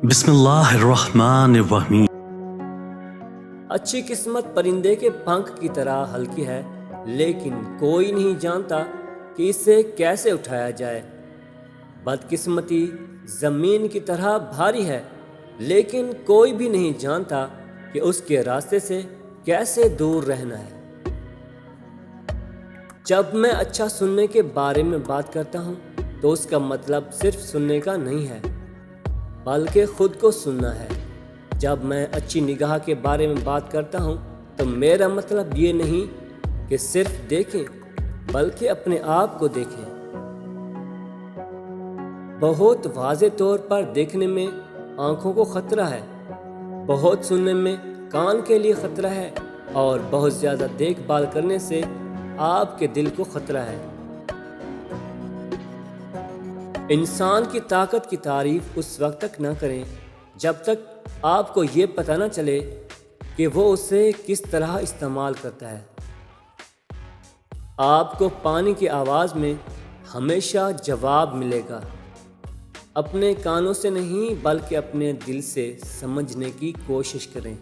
بسم اللہ الرحمن الرحیم۔ اچھی قسمت پرندے کے پنکھ کی طرح ہلکی ہے، لیکن کوئی نہیں جانتا کہ اسے کیسے اٹھایا جائے۔ بدقسمتی زمین کی طرح بھاری ہے، لیکن کوئی بھی نہیں جانتا کہ اس کے راستے سے کیسے دور رہنا ہے۔ جب میں اچھا سننے کے بارے میں بات کرتا ہوں تو اس کا مطلب صرف سننے کا نہیں ہے، بلکہ خود کو سننا ہے۔ جب میں اچھی نگاہ کے بارے میں بات کرتا ہوں تو میرا مطلب یہ نہیں کہ صرف دیکھیں، بلکہ اپنے آپ کو دیکھیں۔ بہت واضح طور پر دیکھنے میں آنکھوں کو خطرہ ہے، بہت سننے میں کان کے لیے خطرہ ہے، اور بہت زیادہ دیکھ بھال کرنے سے آپ کے دل کو خطرہ ہے۔ انسان کی طاقت کی تعریف اس وقت تک نہ کریں جب تک آپ کو یہ پتہ نہ چلے کہ وہ اسے کس طرح استعمال کرتا ہے۔ آپ کو پانی کی آواز میں ہمیشہ جواب ملے گا۔ اپنے کانوں سے نہیں بلکہ اپنے دل سے سمجھنے کی کوشش کریں۔